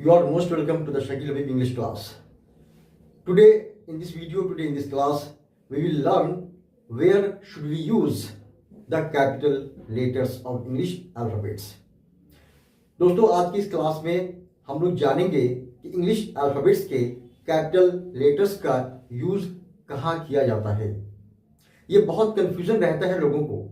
You are most welcome to the Shakil Habib English class. Today in this class, we will learn where should we use the capital letters of English alphabets. दोस्तों, आज की इस class में हम लोग जानेंगे कि English alphabets के कैपिटल लेटर्स का यूज कहाँ किया जाता है। ये बहुत कंफ्यूजन रहता है लोगों को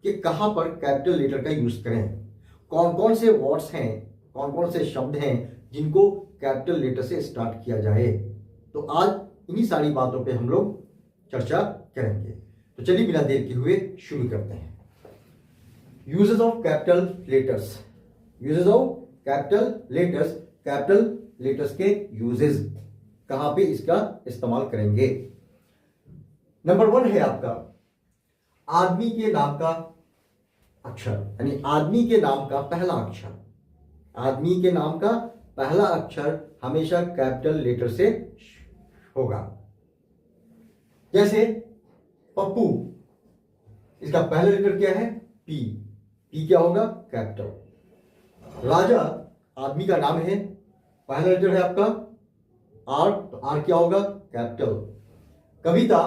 कि कहाँ पर कैपिटल लेटर का यूज करें, कौन कौन से वर्ड्स हैं, कौन कौन से शब्द हैं जिनको कैपिटल लेटर से स्टार्ट किया जाए। तो आज इन्हीं सारी बातों पे हम लोग चर्चा करेंगे। तो चलिए बिना देर किए हुए शुरू करते हैं। Uses of capital letters. Uses of capital letters, capital letters के यूजेस कहां पे इसका इस्तेमाल करेंगे। नंबर 1 है आपका आदमी के नाम का अक्षर, यानी आदमी के नाम का पहला अक्षर। आदमी के नाम का पहला अक्षर हमेशा कैपिटल लेटर से होगा। जैसे पप्पू, इसका पहला लेटर क्या है? पी। पी क्या होगा? कैपिटल। राजा आदमी का नाम है, पहला लेटर है आपका आर, तो आर क्या होगा? कैपिटल। कविता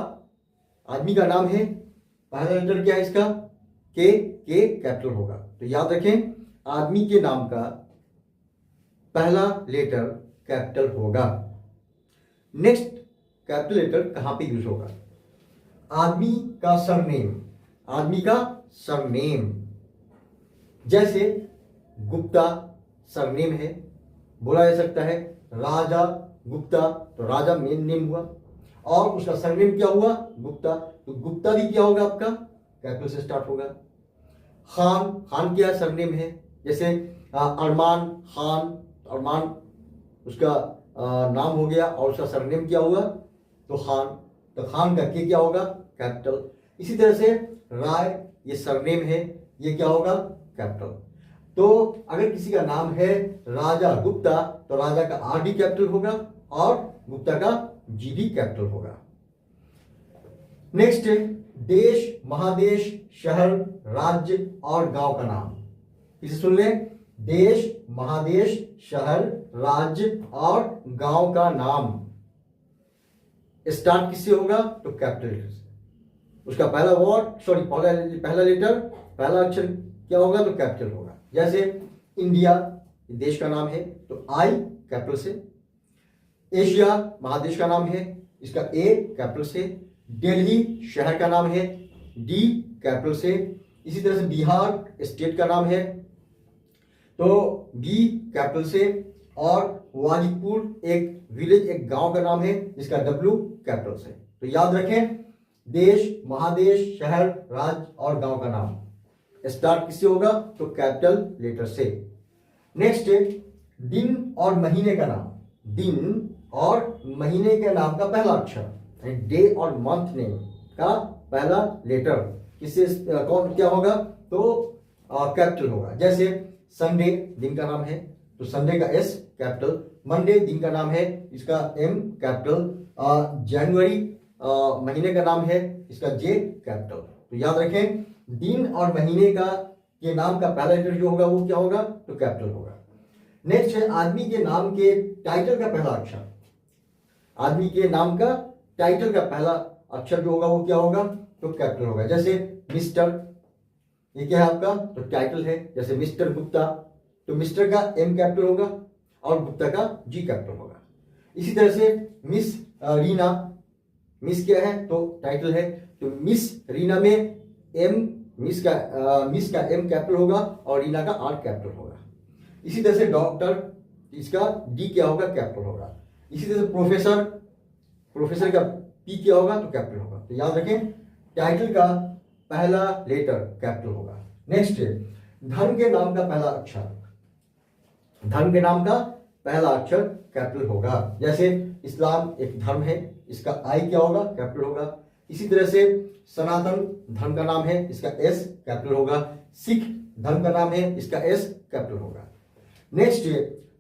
आदमी का नाम है, पहला लेटर क्या है इसका? के कैपिटल होगा। तो याद रखें, आदमी के नाम का पहला लेटर कैपिटल होगा। नेक्स्ट कैपिटल लेटर कहां पे यूज होगा? आदमी का सरनेम, आदमी का सरनेम। जैसे गुप्ता सरनेम है, बोला जा सकता है राजा गुप्ता, तो राजा मेन नेम हुआ और उसका सरनेम क्या हुआ? गुप्ता। तो गुप्ता भी क्या होगा आपका? कैपिटल से स्टार्ट होगा। खान, खान क्या सरनेम है? जैसे अरमान खान, अरमान उसका नाम हो गया और उसका सरनेम क्या हुआ? तो खान। तो खान का के क्या होगा? कैपिटल। इसी तरह से राय, ये सरनेम है, ये क्या होगा? कैपिटल। तो अगर किसी का नाम है राजा गुप्ता, तो राजा का आर भी कैपिटल होगा और गुप्ता का जी भी कैपिटल होगा। नेक्स्ट, देश, महादेश, शहर, राज्य और गांव का नाम। इसे सुन लें। देश, महादेश, शहर, राज्य और गांव का नाम स्टार्ट किससे होगा? तो कैपिटल लेटर से। उसका पहला पहला लेटर, पहला अक्षर क्या होगा? तो कैपिटल होगा। जैसे इंडिया देश का नाम है, तो आई कैपिटल से। एशिया महादेश का नाम है, इसका ए कैपिटल से। दिल्ली शहर का नाम है, डी कैपिटल से। इसी तरह से बिहार स्टेट का नाम है, तो बी कैपिटल से। और वाजीपुर एक विलेज, एक गांव का नाम है, जिसका डब्ल्यू कैपिटल से। तो याद रखें, देश, महादेश, शहर, राज्य और गांव का नाम स्टार्ट किससे होगा? तो कैपिटल लेटर से। नेक्स्ट, दिन और महीने का नाम। दिन और महीने के नाम का पहला अक्षर, डे और मंथ नेम का पहला लेटर किससे कौन क्या होगा? तो कैपिटल होगा। जैसे संडे दिन का नाम है, तो संडे का एस कैपिटल। मंडे दिन का नाम है, इसका एम कैपिटल। जनवरी महीने का नाम है, इसका जे कैपिटल। तो याद रखें, दिन और महीने का के नाम का पहला लेटर जो होगा वो क्या होगा? तो कैपिटल होगा। नेक्स्ट है आदमी के नाम के टाइटल का पहला अक्षर। आदमी के नाम का टाइटल का पहला अक्षर जो होगा वो क्या होगा? तो कैपिटल होगा। जैसे मिस्टर, ये क्या है आपका? तो टाइटल है। जैसे मिस्टर गुप्ता, तो मिस्टर का एम कैपिटल होगा और गुप्ता का जी कैपिटल होगा। इसी तरह से मिस रीना, मिस क्या है? तो टाइटल है, तो मिस रीना में एम, मिस का एम कैपिटल होगा और रीना का आर कैपिटल होगा। इसी तरह से डॉक्टर, इसका डी क्या होगा? कैपिटल होगा। इसी तरह से प्रोफेसर, प्रोफेसर का पी क्या होगा? तो कैपिटल होगा। तो याद रखें, टाइटल का पहला लेटर कैपिटल होगा। नेक्स्ट, धन के नाम का पहला अक्षर। धन के नाम का पहला अक्षर कैपिटल होगा। जैसे इस्लाम एक धर्म है, इसका आई क्या होगा? कैपिटल होगा। इसी तरह से सनातन धर्म का नाम है, इसका एस कैपिटल होगा। सिख धर्म का नाम है, इसका एस कैपिटल होगा। नेक्स्ट,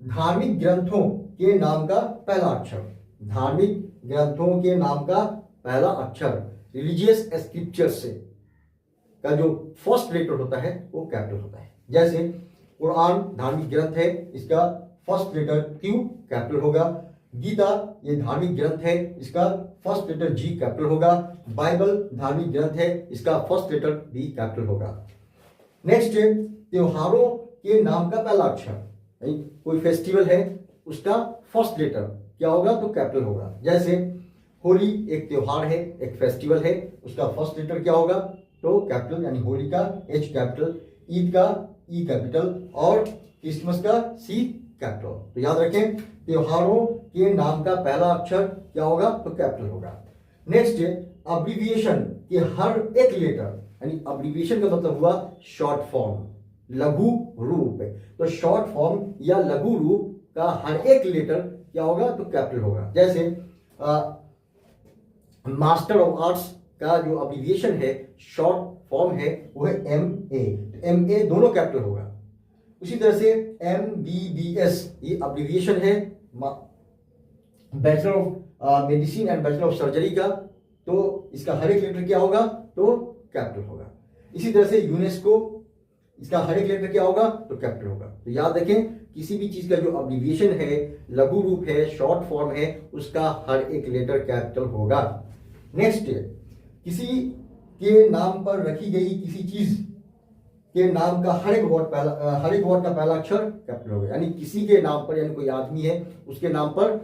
धार्मिक ग्रंथों के नाम का पहला अक्षर। धार्मिक ग्रंथों के नाम का पहला अक्षर, रिलीजियस स्क्रिप्चर्स से का जो फर्स्ट लेटर होता है वो कैपिटल होता है। जैसे कुरान धार्मिक ग्रंथ है, इसका फर्स्ट लेटर क्यू कैपिटल होगा। गीता ये धार्मिक ग्रंथ है, इसका फर्स्ट लेटर जी कैपिटल होगा। बाइबल धार्मिक ग्रंथ है, इसका फर्स्ट लेटर बी कैपिटल होगा। नेक्स्ट त्योहारों के नाम का पहला अक्षर, कोई फेस्टिवल है उसका फर्स्ट लेटर क्या होगा तो कैपिटल होगा। जैसे होली एक त्योहार है, एक फेस्टिवल है, उसका फर्स्ट लेटर क्या होगा तो कैपिटल, यानी होली का एच कैपिटल, ईद का ई कैपिटल और क्रिसमस का सी कैपिटल। तो याद रखें त्योहारों के नाम का पहला अक्षर क्या होगा तो कैपिटल होगा। नेक्स्ट अब्रिविएशन के हर एक लेटर, यानी अब्रिविएशन का मतलब हुआ शॉर्ट फॉर्म, लघु रूप। तो शॉर्ट फॉर्म या लघु रूप का हर एक लेटर क्या होगा तो कैपिटल होगा। जैसे मास्टर ऑफ आर्ट्स का जो अब्रिविएशन है, शॉर्ट फॉर्म है, वो है MA, तो MA दोनों कैपिटल होगा। उसी तरह से MBBS ये अब्रिविएशन है bachelor of medicine and bachelor of surgery का, तो इसका हर एक लेटर क्या होगा तो कैपिटल होगा। इसी तरह से यूनेस्को, इसका हर एक लेटर क्या होगा तो कैपिटल होगा। तो याद रखें किसी भी चीज का जो अब्रिविएशन है, लघु रूप है, शॉर्ट फॉर्म है, उसका हर एक लेटर कैपिटल होगा। नेक्स्ट किसी के नाम पर रखी गई किसी चीज के नाम का हर एक वर्ड का पहला अक्षर कैपिटल होगा। यानी किसी के नाम पर, यानी कोई आदमी है उसके नाम पर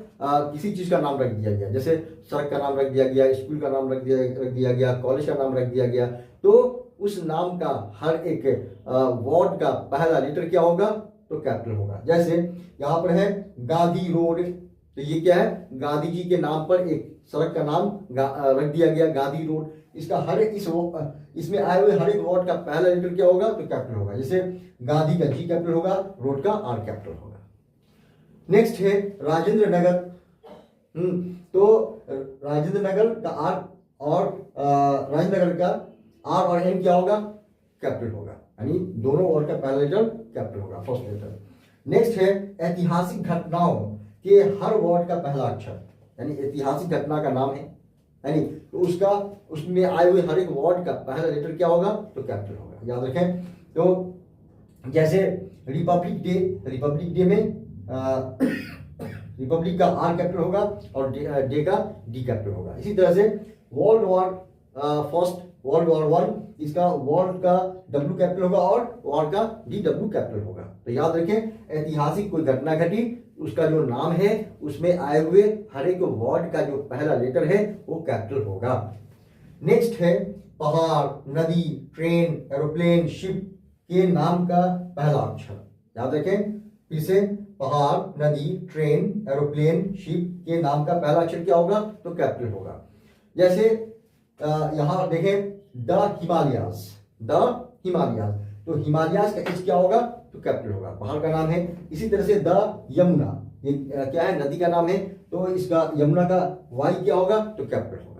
किसी चीज का नाम रख दिया गया, जैसे सड़क का नाम रख दिया गया, स्कूल का नाम रख दिया गया, कॉलेज का नाम रख दिया गया, तो उस नाम का हर एक वर्ड का पहला लेटर क्या होगा तो कैपिटल होगा। जैसे यहाँ पर है गांधी रोड, तो ये क्या है गांधी जी के नाम पर एक सड़क का नाम रख दिया गया गांधी रोड। इसका हर एक इसमें आए हुए हर एक वर्ड का पहला लेटर क्या होगा तो कैपिटल होगा। जैसे गांधी का जी कैपिटल होगा, रोड का आर कैपिटल होगा। नेक्स्ट है राजेंद्र नगर, तो राजेंद्र नगर का आर और राजेंद्र नगर का आर और एन क्या होगा कैपिटल होगा, यानी दोनों वर्ड का पहला लेटर कैपिटल होगा, फर्स्ट लेटर। नेक्स्ट है ऐतिहासिक घटनाओं के हर वर्ड का पहला अक्षर, यानी ऐतिहासिक घटना का नाम है, यानी तो उसमें आए हुए हर एक वर्ड का पहला लेटर क्या होगा तो कैपिटल होगा। याद रखें तो जैसे रिपब्लिक डे में रिपब्लिक का आर कैपिटल होगा और डे का डी कैपिटल होगा। इसी तरह से वर्ल्ड वॉर वन, इसका वर्ल्ड का डब्ल्यू कैपिटल होगा और वॉर का डी डब्ल्यू कैपिटल होगा। तो याद रखें ऐतिहासिक कोई घटना घटी, उसका जो नाम है उसमें आए हुए हर एक वर्ड का जो पहला लेटर है वो कैपिटल होगा। नेक्स्ट है पहाड़, नदी, ट्रेन, एरोप्लेन, शिप के नाम का पहला अक्षर। याद रखें फिर से पहाड़, नदी, ट्रेन, एरोप्लेन, शिप के नाम का पहला अक्षर क्या होगा तो कैपिटल होगा। जैसे यहां देखें द हिमालयाज, तो हिमालयाज का एच क्या होगा तो कैपिटल होगा, पहाड़ का नाम है। इसी तरह से द यमुना, ये क्या है नदी का नाम है, तो इसका यमुना का वाई क्या होगा तो कैपिटल होगा।